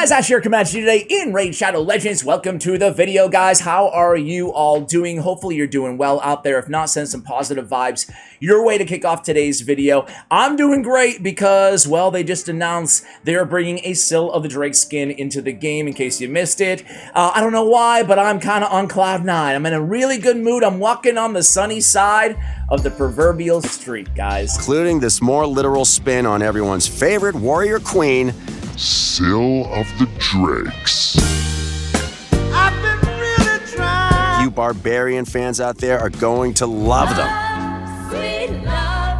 guys, Ash here coming at you today in Raid Shadow Legends. Welcome to the video, guys. How are you all doing? Hopefully you're doing well out there. If not, send some positive vibes your way to kick off today's video. I'm doing great because, well, they just announced they're bringing a Sill of the Drake skin into the game, in case you missed it. I don't know why, but I'm kind of on cloud 9. I'm in a really good mood. I'm walking on the sunny side of the proverbial street, guys. Including this more literal spin on everyone's favorite warrior queen, Sill of the Drakes. I've been really trying. You barbarian fans out there are going to love them.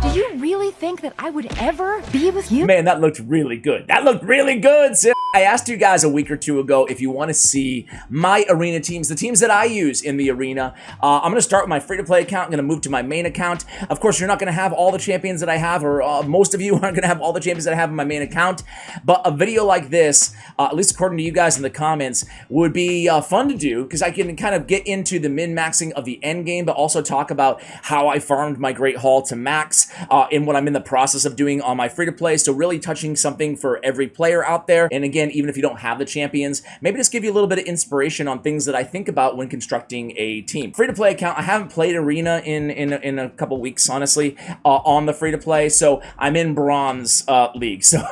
Do you really think that I would ever be with you? Man, that looked really good. That looked really good, Sil. I asked you guys a week or two ago if you want to see my arena teams, the teams that I use in the arena. I'm going to start with my free-to-play account. I'm going to move to my main account. Of course, you're not going to have all the champions that I have, or most of you aren't going to have all the champions that I have in my main account. But a video like this, at least according to you guys in the comments, would be fun to do because I can kind of get into the min-maxing of the end game, but also talk about how I farmed my Great Hall to max in what I'm in the process of doing on my free-to-play. So really touching something for every player out there. And again, even if you don't have the champions, maybe just give you a little bit of inspiration on things that I think about when constructing a team. Free-to-play account, I haven't played Arena in a couple weeks, honestly, on the free-to-play, so I'm in Bronze League, so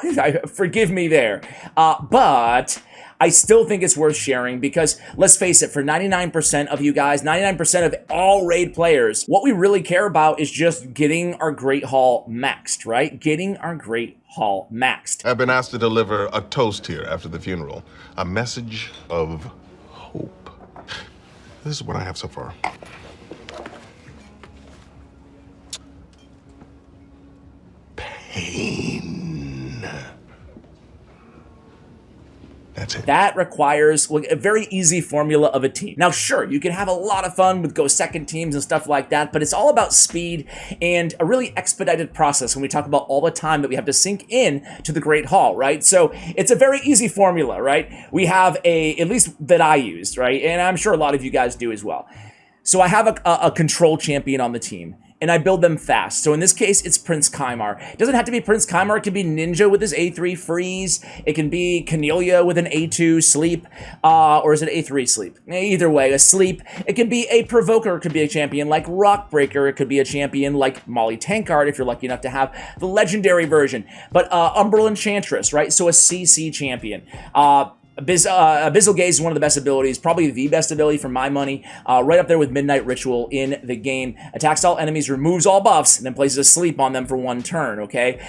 forgive me there. But I still think it's worth sharing because, let's face it, for 99% of you guys, 99% of all raid players, what we really care about is just getting our Great Hall maxed, right? Getting our Great Hall maxed. I've been asked to deliver a toast here after the funeral. A message of hope. This is what I have so far. Pain. That's it. That requires a very easy formula of a team. Now, sure, you can have a lot of fun with go second teams and stuff like that, but it's all about speed and a really expedited process when we talk about all the time that we have to sink in to the Great Hall, right? So it's a very easy formula, right? We have at least that I used, right? And I'm sure a lot of you guys do as well. So I have a control champion on the team, and I build them fast. So in this case, it's Prince Kymar. It doesn't have to be Prince Kymar. It can be Ninja with his A3 freeze. It can be Cornelia with an A2 sleep. Or is it A3 sleep? Either way, a sleep. It can be a Provoker. It could be a champion like Rockbreaker. It could be a champion like Molly Tankard if you're lucky enough to have the legendary version. But Umbral Enchantress, right? So a CC champion. Abyssal Gaze is one of the best abilities, probably the best ability for my money, right up there with Midnight Ritual in the game. Attacks all enemies, removes all buffs, and then places a sleep on them for one turn, okay?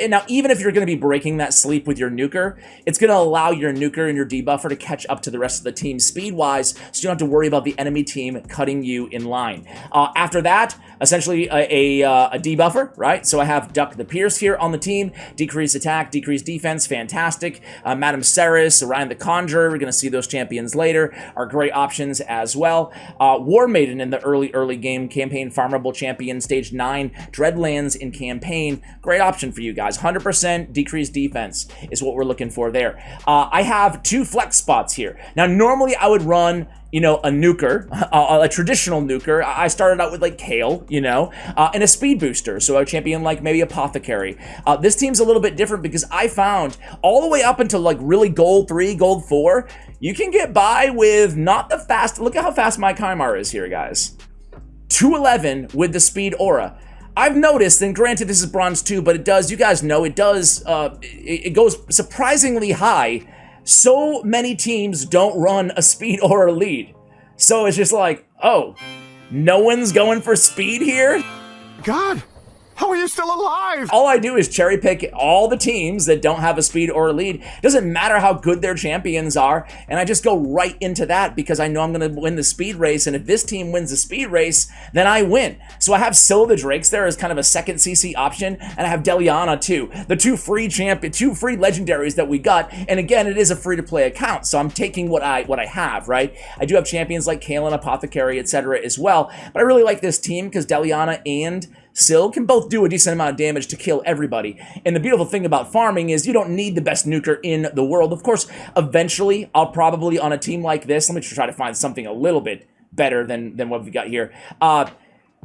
Now, even if you're going to be breaking that sleep with your nuker, it's going to allow your nuker and your debuffer to catch up to the rest of the team speed-wise, so you don't have to worry about the enemy team cutting you in line. After that, essentially a debuffer, right? So I have Duck the Pierce here on the team, decrease attack, decrease defense, fantastic. Madame Ceres, Orion the Conjurer, we're going to see those champions later, are great options as well. War Maiden in the early game campaign, farmable champion, stage 9, Dreadlands in campaign, great option for you guys. 100% decreased defense is what we're looking for there. I have 2 flex spots here. Now, normally I would run, you know, a nuker, a traditional nuker. I started out with like Kale, you know, and a speed booster. So a champion like maybe Apothecary. This team's a little bit different because I found all the way up until like really gold 3, gold 4, you can get by with not the fast. Look at how fast my Kymar is here, guys. 211 with the speed aura. I've noticed, and granted this is bronze 2, but it does, you guys know, it does, it goes surprisingly high. So many teams don't run a speed or a lead. So it's just like, oh, no one's going for speed here? God, how are you still alive? All I do is cherry pick all the teams that don't have a speed or a lead. Doesn't matter how good their champions are, and I just go right into that because I know I'm going to win the speed race, and if this team wins the speed race, then I win. So I have Sill of the Drakes there as kind of a second CC option, and I have Deliana too. The 2 free legendaries that we got, and again, it is a free-to-play account, so I'm taking what I have, right? I do have champions like Kale and Apothecary, etc. as well, but I really like this team because Deliana and Sill can both do a decent amount of damage to kill everybody. And the beautiful thing about farming is you don't need the best nuker in the world. Of course, eventually, I'll probably, on a team like this, let me try to find something a little bit better than what we got here.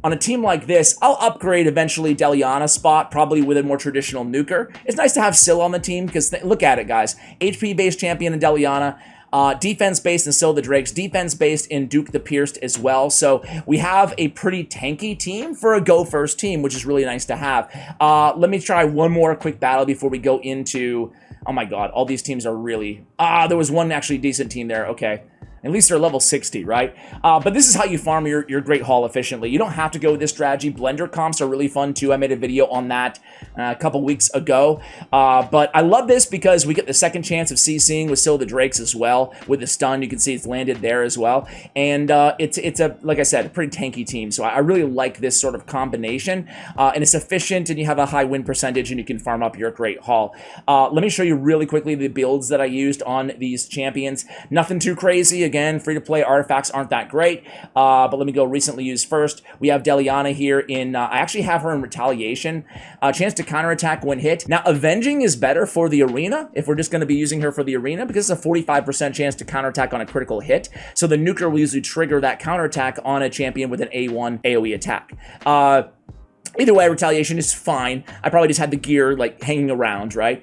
on a team like this, I'll upgrade eventually Deliana's spot, probably with a more traditional nuker. It's nice to have Syl on the team because look at it, guys. HP-based champion in Deliana, defense-based in Syl the Drakes, defense-based in Duke the Pierced as well. So we have a pretty tanky team for a go-first team, which is really nice to have. Let me try one more quick battle before we go into... Oh my god, all these teams are really... there was one actually decent team there. Okay. At least they're level 60, right? But this is how you farm your Great Hall efficiently. You don't have to go with this strategy. Blender comps are really fun too. I made a video on that a couple weeks ago. But I love this because we get the second chance of CCing with Syl the Drakes as well. With the stun, you can see it's landed there as well. And it's a, like I said, a pretty tanky team. So I really like this sort of combination. And it's efficient, and you have a high win percentage, and you can farm up your Great Hall. Let me show you really quickly the builds that I used on these champions. Nothing too crazy. Again, free-to-play artifacts aren't that great, but let me go recently used first. We have Deliana here in, I actually have her in Retaliation. Chance to counterattack when hit. Now, Avenging is better for the arena, if we're just going to be using her for the arena, because it's a 45% chance to counterattack on a critical hit. So the nuker will usually trigger that counterattack on a champion with an A1 AoE attack. Either way, Retaliation is fine. I probably just had the gear, like, hanging around, right?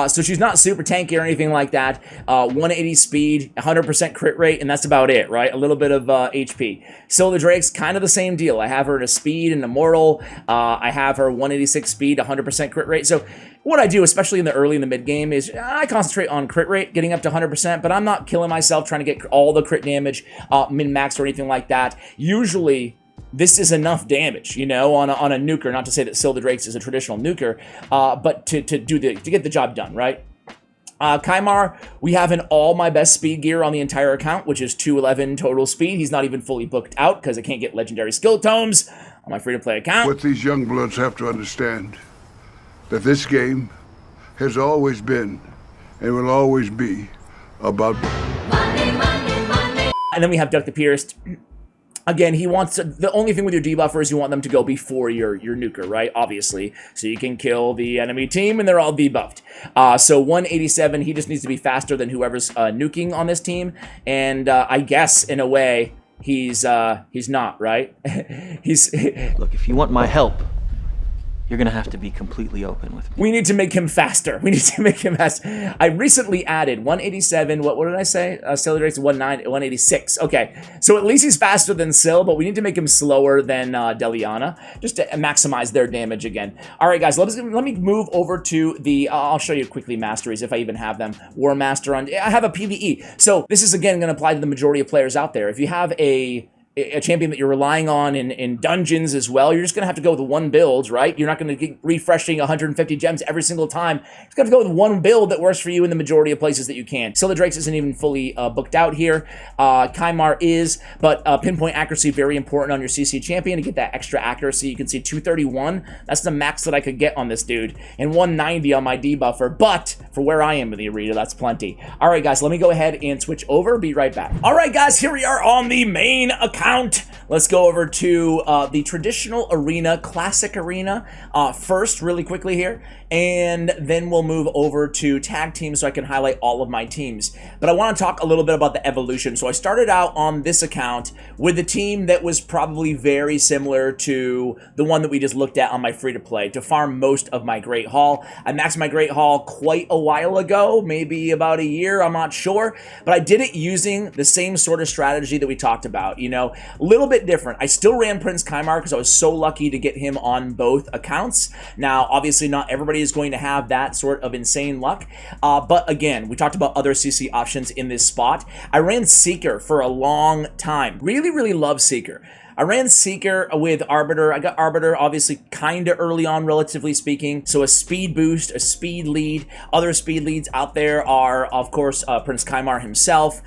So she's not super tanky or anything like that. 180 speed, 100% crit rate, and that's about it, right? A little bit of HP. Syl the Drake's kind of the same deal. I have her at a speed and immortal. I have her 186 speed, 100% crit rate. So what I do, especially in the early and the mid game, is I concentrate on crit rate, getting up to 100%, but I'm not killing myself trying to get all the crit damage, min-max or anything like that. Usually, this is enough damage, you know, on a nuker. Not to say that Syl the Drakes is a traditional nuker, but to get the job done, right? Kymar, we have in all my best speed gear on the entire account, which is 211 total speed. He's not even fully booked out because I can't get legendary skill tomes on my free-to-play account. What these young bloods have to understand, that this game has always been and will always be about Money, money, money. And then we have Duck the Pierced. Again, he wants the only thing with your debuffer is you want them to go before your nuker, right? Obviously, so you can kill the enemy team and they're all debuffed. So 187, he just needs to be faster than whoever's nuking on this team, and I guess in a way he's not, right? he's Look, if you want my help, you're gonna have to be completely open with me. We need to make him faster. We need to make him faster. I recently added 187. What did I say? Syl the Drake's 186. Okay, so at least he's faster than Syl, but we need to make him slower than Deliana, just to maximize their damage again. All right, guys, let me move over to the. I'll show you quickly masteries if I even have them. War Master on. I have a PVE. So this is again going to apply to the majority of players out there. If you have a champion that you're relying on in dungeons as well, you're just going to have to go with one build, right? You're not going to get refreshing 150 gems every single time. You're going to go with one build that works for you in the majority of places that you can. Syl the Drakes isn't even fully booked out here. Kymar is, but pinpoint accuracy, very important on your CC champion to get that extra accuracy. You can see 231. That's the max that I could get on this dude. And 190 on my debuffer, but for where I am in the arena, that's plenty. All right, guys, let me go ahead and switch over. Be right back. All right, guys, here we are on the main account. Let's go over to the traditional arena, classic arena, first really quickly here, and then we'll move over to tag teams so I can highlight all of my teams. But I want to talk a little bit about the evolution. So I started out on this account with a team that was probably very similar to the one that we just looked at on my free-to-play to farm most of my Great Hall. I maxed my Great Hall quite a while ago, maybe about a year, I'm not sure, but I did it using the same sort of strategy that we talked about, you know, a little bit different. I still ran Prince Kymar because I was so lucky to get him on both accounts. Now, obviously not everybody is going to have that sort of insane luck, but again, we talked about other CC options in this spot. I ran Seeker for a long time. Really love Seeker. I ran Seeker with Arbiter. I got Arbiter, obviously, kind of early on, relatively speaking. So a speed boost, a speed lead. Other speed leads out there are, of course, Prince Kymar himself.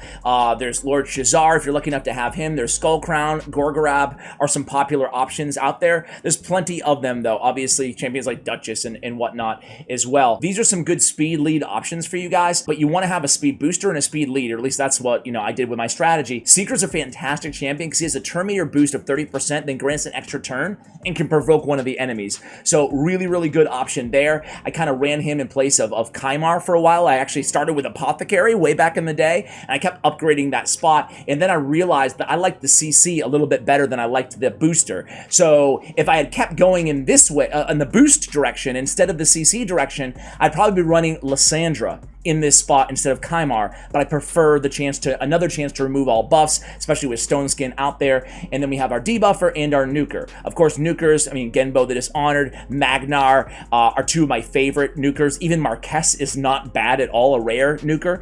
There's Lord Shazar, if you're lucky enough to have him. There's Skull Crown, Gorgorab are some popular options out there. There's plenty of them, though. Obviously, champions like Duchess and whatnot as well. These are some good speed lead options for you guys, but you want to have a speed booster and a speed lead, or at least that's what, you know, I did with my strategy. Seeker's a fantastic champion because he has a turn meter boost of 30%, then grants an extra turn and can provoke one of the enemies. So really, really good option there. I kind of ran him in place of Kymar for a while. I actually started with Apothecary way back in the day, and I kept upgrading that spot, and then I realized that I liked the CC a little bit better than I liked the booster. So if I had kept going in this way, in the boost direction instead of the CC direction, I'd probably be running Lysandra in this spot instead of Kymar, but I prefer another chance to remove all buffs, especially with Stone Skin out there. And then we have our debuffer and our nuker. Of course, nukers, I mean, Genbo the Dishonored, Magnar are two of my favorite nukers. Even Marquess is not bad at all, a rare nuker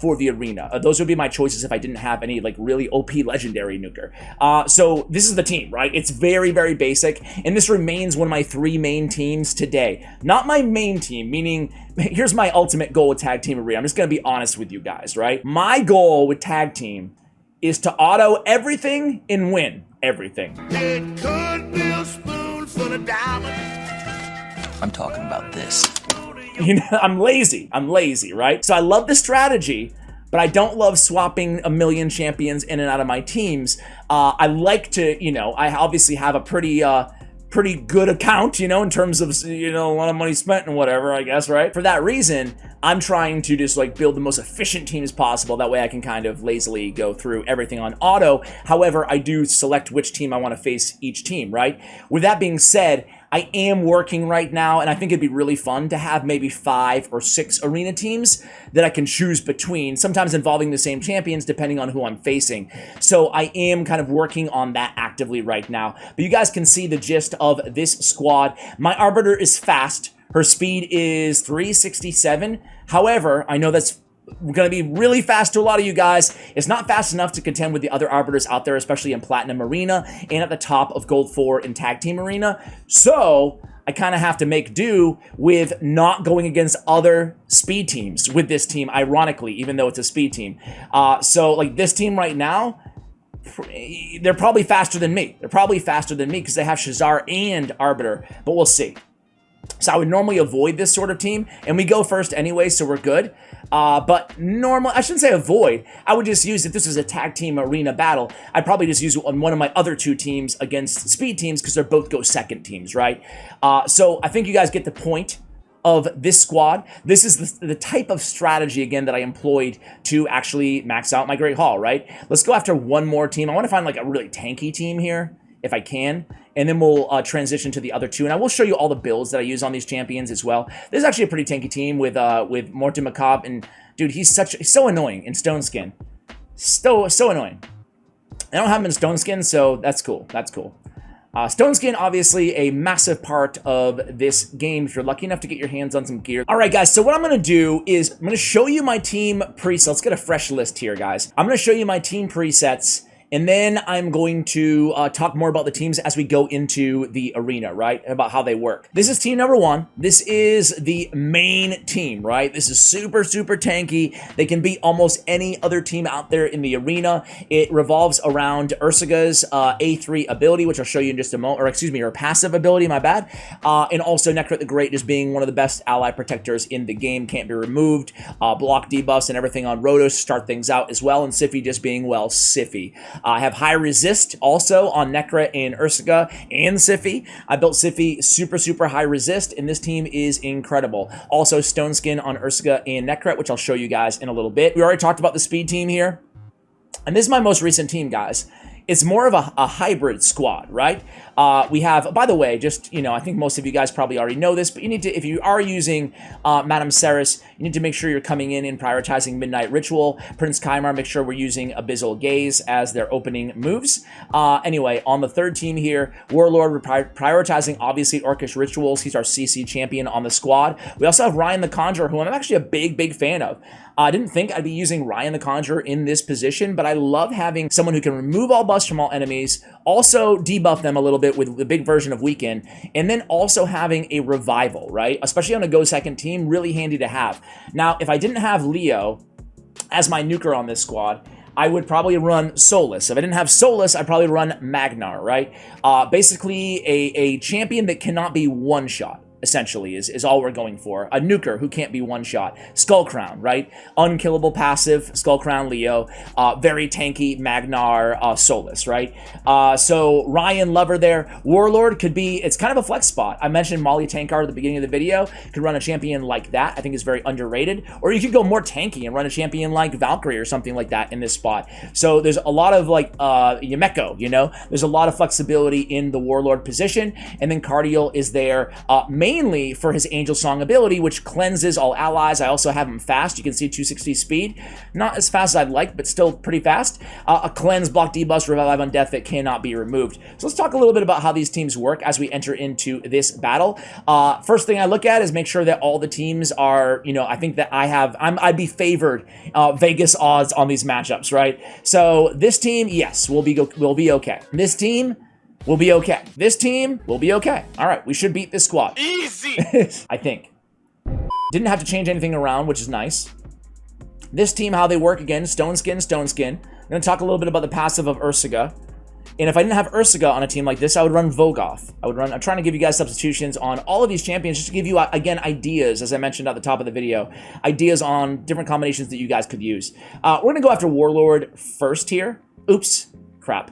for the arena. Those would be my choices if I didn't have any like really OP legendary nuker. So this is the team, right? It's very, very basic, and this remains one of my 3 main teams today. Not my main team, meaning here's my ultimate goal with Tag Team Arena. I'm just going to be honest with you guys, right? My goal with Tag Team is to auto everything and win everything. It could be a spoonful of diamonds. I'm talking about this. You know, I'm lazy, right? So I love the strategy, but I don't love swapping a million champions in and out of my teams. I like to, you know, I obviously have a pretty good account, you know, in terms of, you know, a lot of money spent and whatever, I guess, right? For that reason, I'm trying to just like build the most efficient teams possible. That way I can kind of lazily go through everything on auto. However, I do select which team I want to face each team, right? With that being said, I am working right now, and I think it'd be really fun to have maybe 5 or 6 arena teams that I can choose between, sometimes involving the same champions depending on who I'm facing. So I am kind of working on that actively right now. But you guys can see the gist of this squad. My Arbiter is fast. Her speed is 367. However, I know that's going to be really fast to a lot of you guys. It's not fast enough to contend with the other Arbiters out there, especially in Platinum Arena and at the top of Gold 4 in Tag Team Arena. So I kind of have to make do with not going against other speed teams with this team, ironically, even though it's a speed team. So like this team right now, they're probably faster than me. They're probably faster than me because they have Shazar and Arbiter, but we'll see. So I would normally avoid this sort of team, and we go first anyway, so we're good. But I shouldn't say avoid. I would just use, if this is a tag team arena battle, I'd probably just use on one of my other 2 teams against speed teams because they're both go second teams, right? So I think you guys get the point of this squad. This is the type of strategy, again, that I employed to actually max out my Great Hall, right? Let's go after one more team. I want to find like a really tanky team here, if I can, and then we'll transition to the other 2, and I will show you all the builds that I use on these champions as well. This is actually a pretty tanky team with Morton Macabre, and dude, he's so annoying in Stone Skin. So annoying. I don't have him in Stone Skin, so that's cool. That's cool. Stone Skin, obviously a massive part of this game if you're lucky enough to get your hands on some gear. All right, guys, so what I'm going to do is I'm going to show you my team presets. Let's get a fresh list here, guys. I'm going to show you my team presets, and then I'm going to talk more about the teams as we go into the arena, right? About how they work. This is team number 1. This is the main team, right? This is super, super tanky. They can beat almost any other team out there in the arena. It revolves around Ursiga's A3 ability, which I'll show you in just a moment, or excuse me, her passive ability, my bad. And also Necrit the Great just being one of the best ally protectors in the game, can't be removed. Block debuffs and everything on Rotos start things out as well, and Siphi just being, well, Siphi. I have high resist also on Necra and Ursiga and Siphi. I built Siphi super, super high resist, and this team is incredible. Also Stone Skin on Ursiga and Necra, which I'll show you guys in a little bit. We already talked about the speed team here, and this is my most recent team, guys. It's more of a hybrid squad, right? We have, by the way, just, you know, I think most of you guys probably already know this, but you need to, if you are using Madame Ceres, you need to make sure you're coming in and prioritizing Midnight Ritual. Prince Kymar, make sure we're using Abyssal Gaze as their opening moves. Anyway, on the 3rd team here, Warlord, we're prioritizing, obviously, Orcish Rituals. He's our CC champion on the squad. We also have Ryan the Conjurer, who I'm actually a big, big fan of. I didn't think I'd be using Ryan the Conjurer in this position, but I love having someone who can remove all buffs from all enemies, also debuff them a little bit with the big version of Weaken, and then also having a Revival, right? Especially on a go second team, really handy to have. Now, if I didn't have Leo as my nuker on this squad, I would probably run Solus. If I didn't have Solus, I'd probably run Magnar, right? Basically a champion that cannot be one-shot, essentially, is all we're going for. A nuker who can't be one-shot. Skull Crown, right? Unkillable passive, Skull Crown Leo. Very tanky Magnar Solus, right? So Ryan Lover there. Warlord could be, it's kind of a flex spot. I mentioned Molly Tankard at the beginning of the video. Could run a champion like that. I think is very underrated. Or you could go more tanky and run a champion like Valkyrie or something like that in this spot. So there's a lot of like Yumeko, you know? There's a lot of flexibility in the Warlord position. And then Cardial is there mainly for his Angel Song ability, which cleanses all allies. I also have him fast. You can see 260 speed. Not as fast as I'd like, but still pretty fast. A cleanse, block, debuff, revive on death that cannot be removed. So let's talk a little bit about how these teams work as we enter into this battle. First thing I look at is make sure that all the teams are, you know, I think that I'd be favored Vegas odds on these matchups, right? So this team, yes, will be okay. This team will be okay. This team will be okay. All right, we should beat this squad. Easy! I think. Didn't have to change anything around, which is nice. This team, how they work again, Stone Skin. I'm going to talk a little bit about the passive of Ursaga. And if I didn't have Ursaga on a team like this, I would run Vogoth. I'm trying to give you guys substitutions on all of these champions just to give you, again, ideas, as I mentioned at the top of the video. Ideas on different combinations that you guys could use. We're going to go after Warlord first here. Oops. Crap.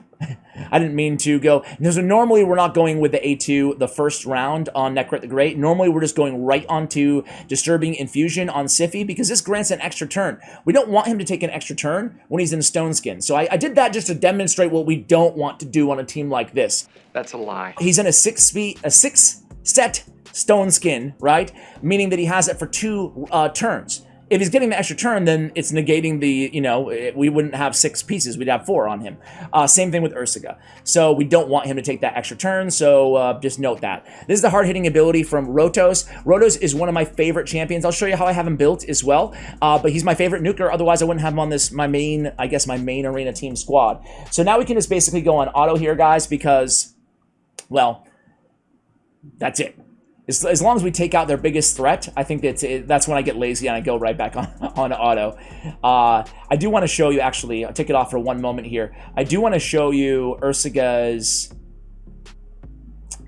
I didn't mean to go. So normally we're not going with the A2 the first round on Nekrit the Great. Normally we're just going right onto Disturbing Infusion on Siphi because this grants an extra turn. We don't want him to take an extra turn when he's in Stone Skin. So I did that just to demonstrate what we don't want to do on a team like this. That's a lie. He's in a six set Stone Skin, right? Meaning that he has it for 2 turns. If he's getting the extra turn, then it's negating the, you know, we wouldn't have 6 pieces. We'd have 4 on him. Same thing with Ursaga. So we don't want him to take that extra turn, so just note that. This is the hard-hitting ability from Rotos. Rotos is one of my favorite champions. I'll show you how I have him built as well. But he's my favorite nuker. Otherwise, I wouldn't have him on this, my main arena team squad. So now we can just basically go on auto here, guys, because, well, that's it. As long as we take out their biggest threat, I think that's when I get lazy and I go right back on auto. I do want to show you, actually, I'll take it off for one moment here. I do want to show you Ursaga's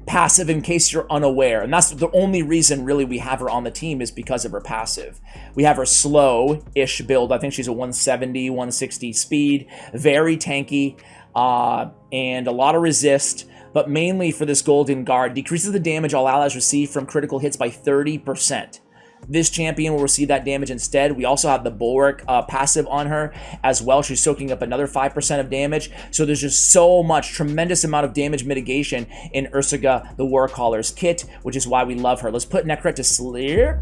passive in case you're unaware. And that's the only reason, really, we have her on the team is because of her passive. We have her slow-ish build. I think she's a 170, 160 speed, very tanky, and a lot of resist. But mainly for this Golden Guard, decreases the damage all allies receive from critical hits by 30%. This champion will receive that damage instead. We also have the Bulwark passive on her as well. She's soaking up another 5% of damage. So there's just so much, tremendous amount of damage mitigation in Ursaga, the Warcaller's kit, which is why we love her. Let's put Nekrit to sleep.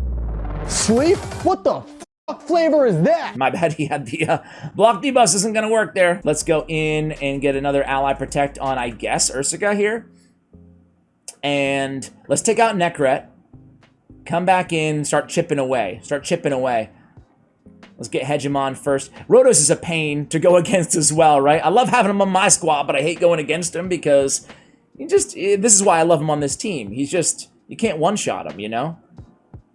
Sleep? What the fuck flavor is that? My bad, he had the block debuffs isn't going to work there. Let's go in and get another ally protect on, I guess, Ursaga here. And let's take out Nekrit. Come back in, start chipping away. Let's get Hegemon first. Rotos is a pain to go against as well, right? I love having him on my squad, but I hate going against him because this is why I love him on this team. He's just, you can't one-shot him, you know?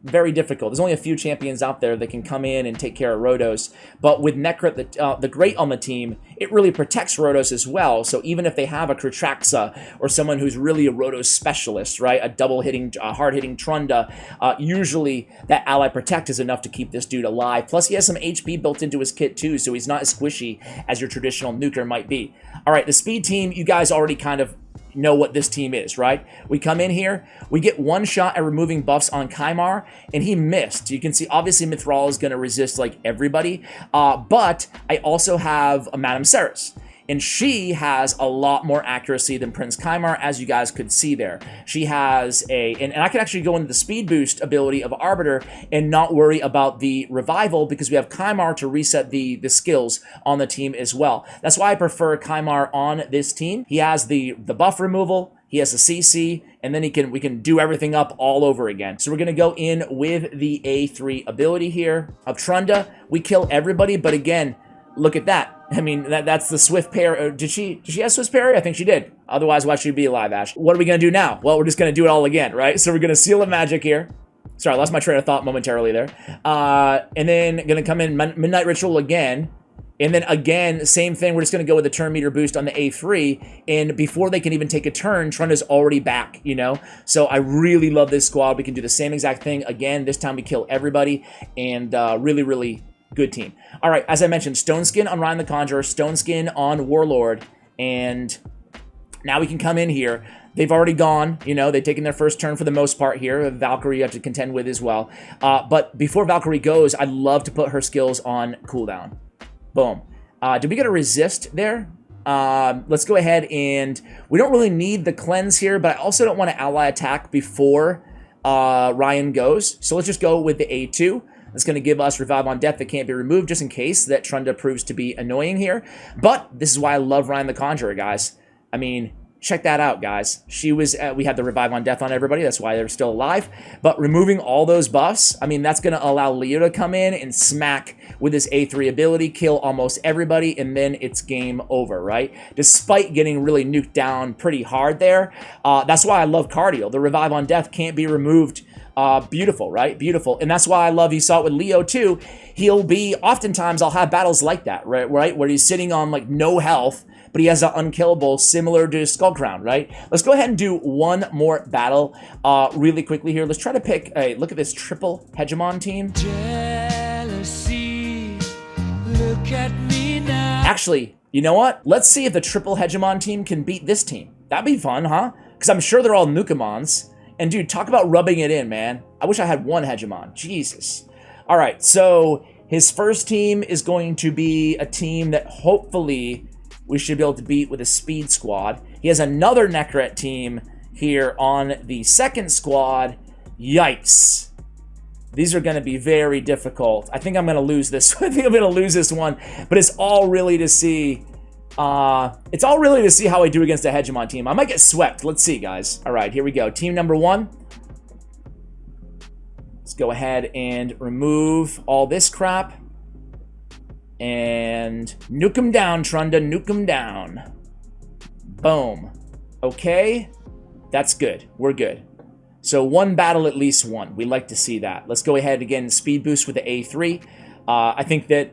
Very difficult. There's only a few champions out there that can come in and take care of Rotos. But with Nekrit, the Great on the team, it really protects Rotos as well. So even if they have a Kratraxa or someone who's really a Rotos specialist, right, a double-hitting, hard-hitting Trunda, usually that ally protect is enough to keep this dude alive. Plus, he has some HP built into his kit too, so he's not as squishy as your traditional nuker might be. All right, the speed team, you guys already kind of know what this team is, right? We come in here, we get one shot at removing buffs on Kymar, and he missed. You can see, obviously, Mithral is going to resist, like, everybody, but I also have a Madame Ceres, and she has a lot more accuracy than Prince Kymar, as you guys could see there. She has and I can actually go into the speed boost ability of Arbiter and not worry about the revival because we have Kymar to reset the skills on the team as well. That's why I prefer Kymar on this team. He has the buff removal, he has the CC, and then we can do everything up all over again. So we're going to go in with the A3 ability here of Trunda. We kill everybody, but again, look at that. I mean, that's the Swift parry. Did she have Swift parry? I think she did. Otherwise, why should she be alive, Ash? What are we going to do now? Well, we're just going to do it all again, right? So we're going to Seal of Magic here. Sorry, I lost my train of thought momentarily there. And then going to come in Midnight Ritual again. And then again, same thing. We're just going to go with the turn meter boost on the A3. And before they can even take a turn, Trunda's already back, you know? So I really love this squad. We can do the same exact thing. Again, this time we kill everybody. And really, really good team. All right, as I mentioned, Stone Skin on Ryan the Conjurer, Stone Skin on Warlord. And now we can come in here. They've already gone, you know, they've taken their first turn for the most part here. Valkyrie you have to contend with as well. But before Valkyrie goes, I'd love to put her skills on cooldown. Boom. Did we get a resist there? Let's go ahead and... We don't really need the cleanse here, but I also don't want to ally attack before Ryan goes. So let's just go with the A2. That's going to give us Revive on Death that can't be removed, just in case that Trunda proves to be annoying here. But this is why I love Ryan the Conjurer, guys. I mean... Check that out, guys. She was, we had the Revive on Death on everybody. That's why they're still alive. But removing all those buffs, I mean, that's going to allow Leo to come in and smack with his A3 ability, kill almost everybody, and then it's game over, right? Despite getting really nuked down pretty hard there. That's why I love Cardio. The Revive on Death can't be removed. Beautiful, right? Beautiful. And that's why I love, you saw it with Leo too. He'll be, oftentimes I'll have battles like that, right? Where he's sitting on like no health, but he has an unkillable similar to Skull Crown, right? Let's go ahead and do one more battle really quickly here. Let's try to pick a, look at this triple Hegemon team. Jealousy, look at me now. Actually, you know what? Let's see if the triple Hegemon team can beat this team. That'd be fun, huh? Because I'm sure they're all Nukamons. And dude, talk about rubbing it in, man. I wish I had one Hegemon. Jesus. All right, so his first team is going to be a team that hopefully we should be able to beat with a speed squad. He has another Necret team here on the second squad. Yikes. These are going to be very difficult. I think I'm going to lose this. I think I'm going to lose this one. But it's all really to see. It's all really to see how I do against a Hegemon team. I might get swept. Let's see, guys. All right, here we go. Team number 1. Let's go ahead and remove all this crap. And nuke him down, Trunda. Nuke him down. Boom. Okay. That's good. We're good. So one battle, at least one. We like to see that. Let's go ahead again. Speed boost with the A3. I think that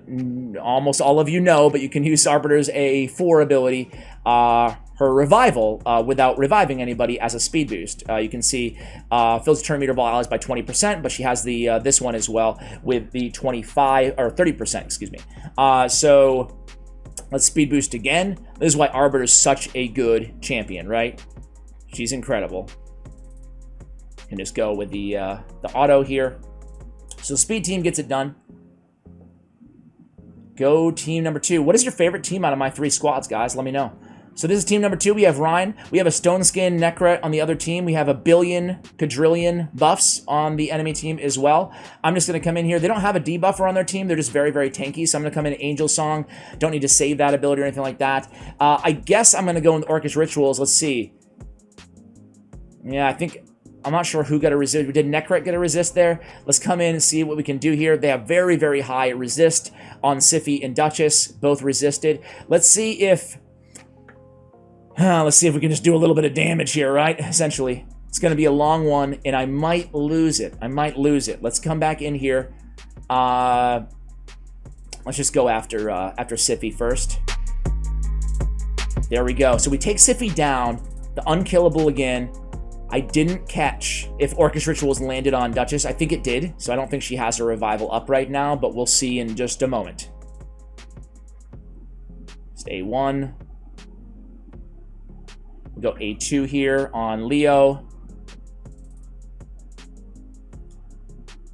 almost all of you know, but you can use Arbiter's A4 ability, her revival, without reviving anybody as a speed boost. You can see fills turn meter of all allies by 20%, but she has the this one as well with the 25 or 30%, excuse me. So let's speed boost again. This is why Arbiter is such a good champion, right? She's incredible. Can just go with the auto here. So speed team gets it done. Go team number 2. What is your favorite team out of my 3 squads, guys? Let me know. So this is team number 2. We have Ryan. We have a Stone Skin Necret on the other team. We have a billion, quadrillion buffs on the enemy team as well. I'm just going to come in here. They don't have a debuffer on their team. They're just very, very tanky. So I'm going to come in Angel Song. Don't need to save that ability or anything like that. I guess I'm going to go in Orcish Rituals. Let's see. Yeah, I think... I'm not sure who got a resist. Did Necret get a resist there? Let's come in and see what we can do here. They have very, very high resist on Siphi and Duchess. Both resisted. Let's see if... let's see if we can just do a little bit of damage here, right? Essentially. It's going to be a long one, and I might lose it. I might lose it. Let's come back in here. Let's just go after Siphi first. There we go. So we take Siphi down. The unkillable again. I didn't catch if Orcish Rituals landed on Duchess. I think it did, so I don't think she has her revival up right now, but we'll see in just a moment. Stay 1. We'll go A2 here on Leo.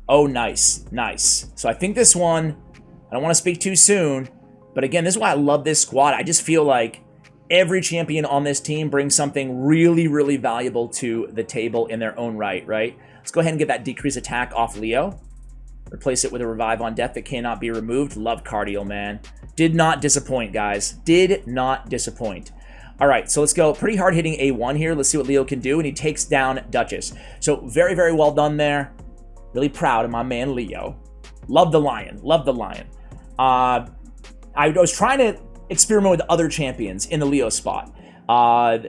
Oh, nice. Nice. So I think this one, I don't want to speak too soon, but again, this is why I love this squad. I just feel like every champion on this team brings something really, really valuable to the table in their own right, right? Let's go ahead and get that decrease attack off Leo. Replace it with a Revive on Death that cannot be removed. Love Cardio, man. Did not disappoint, guys. Did not disappoint. All right, so let's go pretty hard hitting A1 here. Let's see what Leo can do, and he takes down Duchess. So very, very well done there. Really proud of my man Leo. Love the Lion. Love the Lion. I was trying to experiment with other champions in the Leo spot.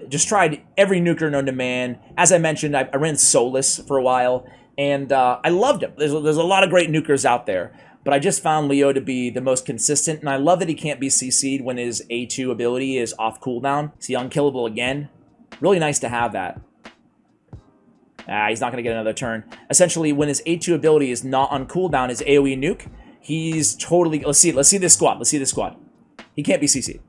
Just tried every nuker known to man. As I mentioned, I ran Solus for a while, and I loved him. There's a lot of great nukers out there, but I just found Leo to be the most consistent, and I love that he can't be CC'd when his A2 ability is off cooldown. Is he unkillable again? Really nice to have that. He's not going to get another turn. Essentially, when his A2 ability is not on cooldown, his AoE nuke, he's totally... Let's see this squad. Let's see this squad. He can't be CC'd.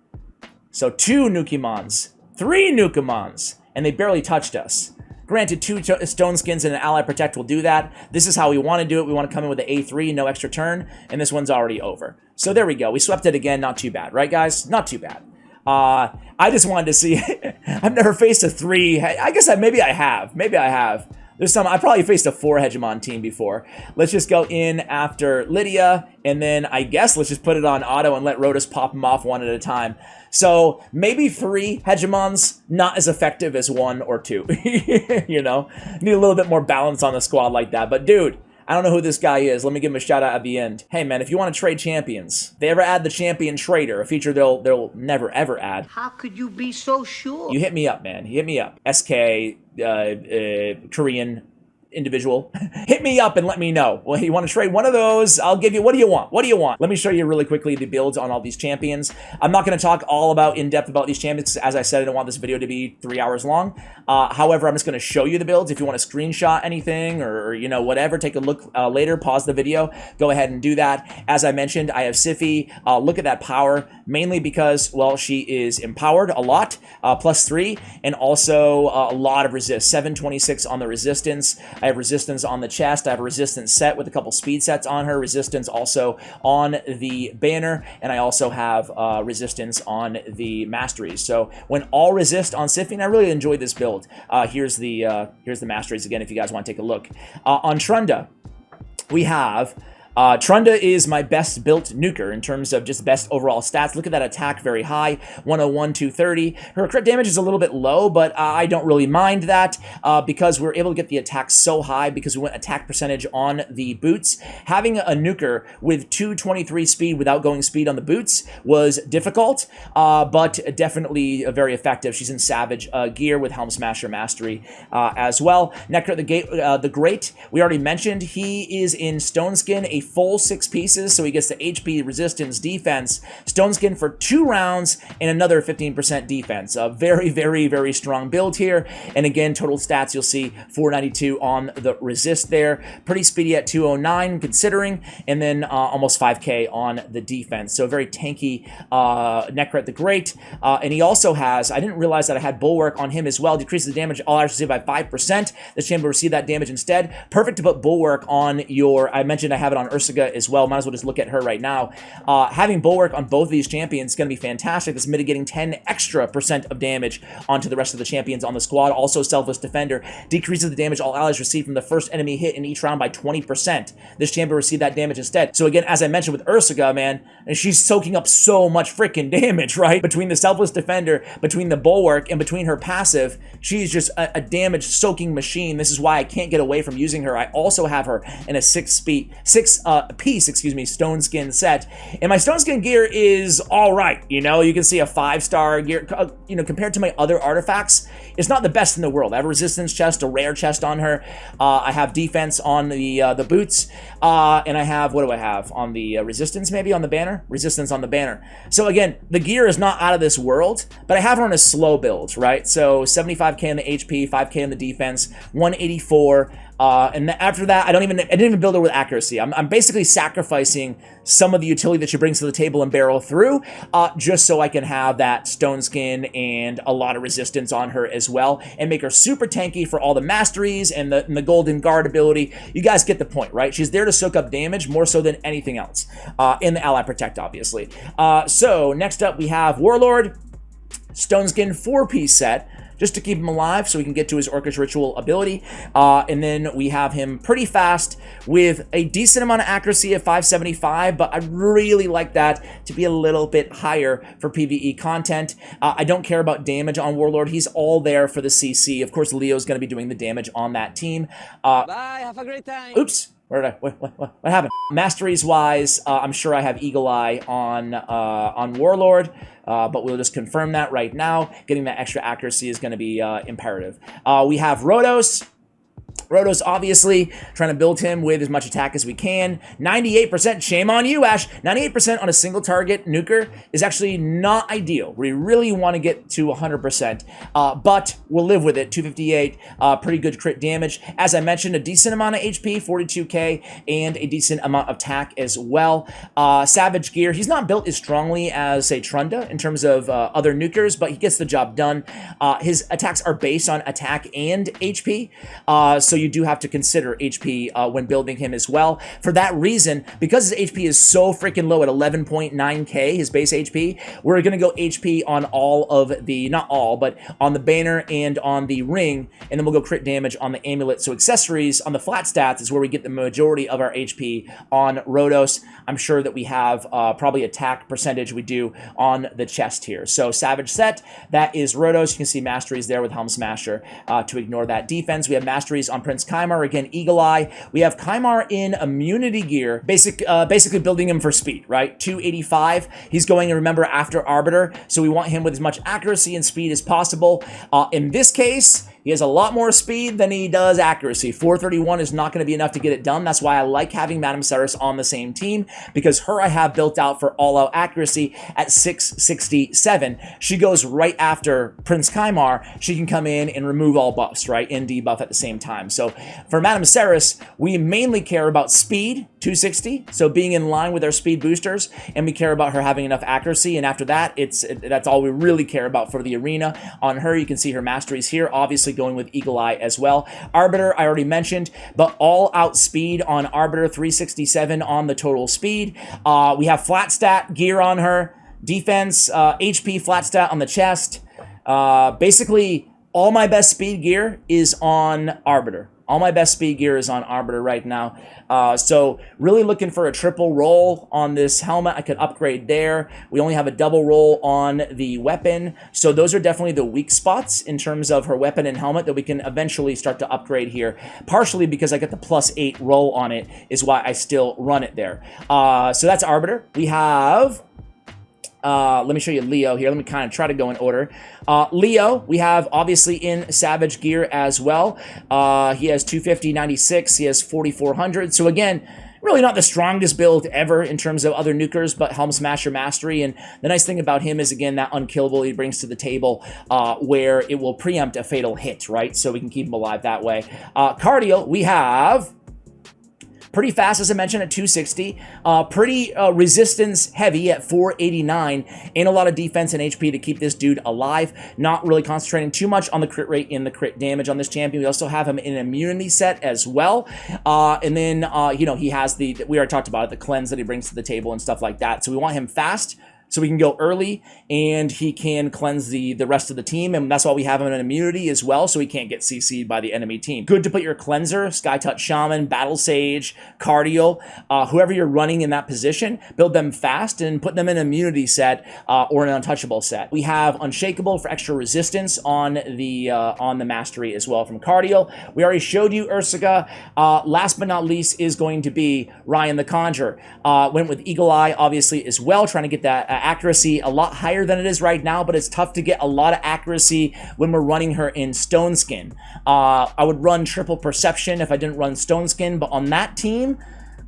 So 2 Nukimons, 3 Nukimons, and they barely touched us. Granted, 2 Stone Skins and an Ally Protect will do that. This is how we want to do it. We want to come in with the A3, no extra turn, and this one's already over. So there we go. We swept it again. Not too bad, right, guys? Not too bad. I just wanted to see... I've never faced a 3... I guess maybe I have. Maybe I have. I probably faced a 4 Hegemon team before. Let's just go in after Lydia, and then I guess let's just put it on auto and let Rotus pop them off one at a time. So maybe 3 Hegemons, not as effective as 1 or 2. You know? Need a little bit more balance on the squad like that. But dude... I don't know who this guy is. Let me give him a shout out at the end. Hey man, if you want to trade champions, if they ever add the champion trader, a feature they'll never ever add. How could you be so sure? You hit me up, man. Hit me up. SK, Korean individual. Hit me up and let me know. Well, you want to trade one of those? I'll give you, what do you want? What do you want? Let me show you really quickly the builds on all these champions. I'm not going to talk all about in-depth about these champions. As I said, I don't want this video to be 3 hours long. However, I'm just going to show you the builds. If you want to screenshot anything or you know, whatever, take a look later, pause the video, go ahead and do that. As I mentioned, I have Siphi. Look at that power, mainly because, well, she is empowered a lot, +3, and also a lot of resist, 726 on the resistance. I have resistance on the chest. I have a resistance set with a couple speed sets on her. Resistance also on the banner. And I also have resistance on the masteries. So when all resist on Siphi, and I really enjoyed this build. Here's the masteries again if you guys want to take a look. On Trunda, we have... Trunda is my best built nuker in terms of just best overall stats. Look at that attack, very high, 101, 230. Her crit damage is a little bit low, but I don't really mind that because we're able to get the attack so high because we went attack percentage on the boots. Having a nuker with 223 speed without going speed on the boots was difficult, but definitely very effective. She's in Savage gear with Helm Smasher Mastery as well. Necro the Great, we already mentioned, he is in Stone Skin, a full 6 pieces, so he gets the HP, resistance, defense, Stone Skin for 2 rounds, and another 15% defense. A very, very, very strong build here. And again, total stats, you'll see 492 on the resist there. Pretty speedy at 209, considering, and then almost 5k on the defense. So very tanky Necret the Great. And he also has, I didn't realize that I had Bulwark on him as well, decreases the damage all actually by 5%. This chamber will receive that damage instead. Perfect to put Bulwark on your, I mentioned I have it on Ursaga as well. Might as well just look at her right now. Having Bulwark on both of these champions is going to be fantastic. That's mitigating 10 extra % of damage onto the rest of the champions on the squad. Also, Selfless Defender decreases the damage all allies receive from the first enemy hit in each round by 20%. This champion will receive that damage instead. So again, as I mentioned with Ursaga, man, and she's soaking up so much freaking damage, right? Between the Selfless Defender, between the Bulwark, and between her passive, she's just a damage-soaking machine. This is why I can't get away from using her. I also have her in a 6-piece Stone Skin set, and my Stone Skin gear is all right. You know, you can see a 5-star gear. You know, compared to my other artifacts, it's not the best in the world. I have a resistance chest, a rare chest on her. I have defense on the boots, and I have, what do I have on the resistance? Maybe on the banner, resistance on the banner. So again, the gear is not out of this world, but I have her on a slow build, right? So 75k on the HP, 5k on the defense, 184. And after that, I didn't even build her with accuracy. I'm basically sacrificing some of the utility that she brings to the table and barrel through, just so I can have that Stone Skin and a lot of resistance on her as well, and make her super tanky for all the masteries and the Golden Guard ability. You guys get the point, right? She's there to soak up damage more so than anything else, in the Ally Protect, obviously. So next up, we have Warlord, Stone Skin 4-piece set, just to keep him alive so we can get to his Orcish Ritual ability. And then we have him pretty fast with a decent amount of accuracy of 575, but I really like that to be a little bit higher for PvE content. I don't care about damage on Warlord. He's all there for the CC. Of course, Leo's going to be doing the damage on that team. Bye, have a great time. Oops. Where did what happened? Masteries wise, I'm sure I have Eagle Eye on Warlord, but we'll just confirm that right now. Getting that extra accuracy is going to be imperative. We have Rhodos. Rotos, obviously, trying to build him with as much attack as we can. 98%, shame on you, Ash. 98% on a single target nuker is actually not ideal. We really want to get to 100%, but we'll live with it. 258, pretty good crit damage. As I mentioned, a decent amount of HP, 42k, and a decent amount of attack as well. Savage gear, he's not built as strongly as, say, Trunda in terms of other nukers, but he gets the job done. His attacks are based on attack and HP, so you do have to consider HP when building him as well. For that reason, because his HP is so freaking low at 11.9k, his base HP, we're going to go HP on all of the, not all, but on the banner and on the ring, and then we'll go crit damage on the amulet. So accessories on the flat stats is where we get the majority of our HP on Rotos. I'm sure that we have probably attack percentage we do on the chest here. So Savage set, that is Rotos. You can see masteries there with Helm Smasher to ignore that defense. We have masteries on Prince Kymar, again, Eagle Eye. We have Kymar in immunity gear, basically building him for speed, right? 285. He's going, remember, after Arbiter, so we want him with as much accuracy and speed as possible. In this case, he has a lot more speed than he does accuracy. 431 is not going to be enough to get it done. That's why I like having Madame Ceres on the same team, because her I have built out for all-out accuracy at 667. She goes right after Prince Kymar. She can come in and remove all buffs, right, and debuff at the same time. So for Madame Ceres, we mainly care about speed, 260, so being in line with our speed boosters, and we care about her having enough accuracy, and after that, that's all we really care about for the arena. On her, you can see her masteries here, obviously going with Eagle Eye as well. Arbiter, I already mentioned, but all-out speed on Arbiter, 367 on the total speed. We have flat stat gear on her, defense, HP flat stat on the chest. Basically, all my best speed gear is on Arbiter. All my best speed gear is on Arbiter right now. So really looking for a triple roll on this helmet. I could upgrade there. We only have a double roll on the weapon. So those are definitely the weak spots in terms of her weapon and helmet that we can eventually start to upgrade here. Partially because I get the +8 roll on it is why I still run it there. So that's Arbiter. We have... let me show you Leo here. Let me kind of try to go in order. Leo, we have obviously in Savage gear as well. He has 250, 96. He has 4,400. So again, really not the strongest build ever in terms of other nukers, but Helm Smasher Mastery. And the nice thing about him is, again, that unkillable he brings to the table where it will preempt a fatal hit, right? So we can keep him alive that way. Cardio, we have... pretty fast, as I mentioned, at 260. Pretty resistance heavy at 489. And a lot of defense and HP to keep this dude alive. Not really concentrating too much on the crit rate and the crit damage on this champion. We also have him in an immunity set as well. And then, you know, he has we already talked about it, the cleanse that he brings to the table and stuff like that. So we want him fast, so we can go early, and he can cleanse the rest of the team, and that's why we have him in immunity as well, so he can't get CC'd by the enemy team. Good to put your Cleanser, Sky Touch Shaman, Battle Sage, Cardio, whoever you're running in that position, build them fast and put them in an immunity set or an untouchable set. We have Unshakable for extra resistance on the Mastery as well from Cardio. We already showed you Ursica. Last but not least is going to be Ryan the Conjurer. Went with Eagle Eye, obviously, as well, trying to get that accuracy a lot higher than it is right now, but it's tough to get a lot of accuracy when we're running her in Stone Skin. I would run Triple Perception if I didn't run Stone Skin, but on that team,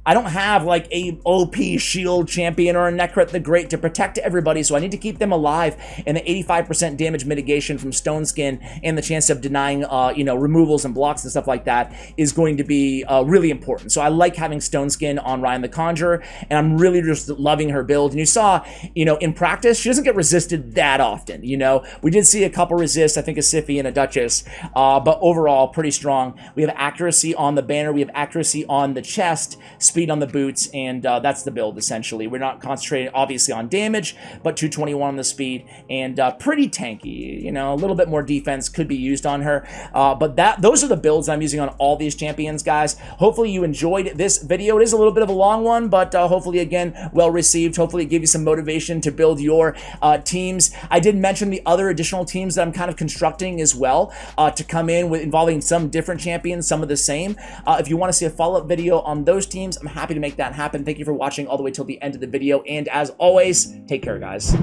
I don't have like a OP shield champion or a Necret the Great to protect everybody, so I need to keep them alive, and the 85% damage mitigation from Stone Skin and the chance of denying you know, removals and blocks and stuff like that is going to be really important. So I like having Stone Skin on Ryan the Conjurer, and I'm really just loving her build. And you saw, you know, in practice, she doesn't get resisted that often, you know. We did see a couple resists, I think a Siphi and a Duchess, but overall, pretty strong. We have accuracy on the banner, we have accuracy on the chest, speed on the boots, and that's the build essentially. We're not concentrating obviously on damage, but 221 on the speed, and pretty tanky. You know, a little bit more defense could be used on her, but those are the builds I'm using on all these champions, guys. Hopefully you enjoyed this video. It is a little bit of a long one, but hopefully, again, well received. Hopefully it gave you some motivation to build your teams. I did mention the other additional teams that I'm kind of constructing as well to come in with involving some different champions, some of the same. If you want to see a follow-up video on those teams, I'm happy to make that happen. Thank you for watching all the way till the end of the video, and as always, take care, guys.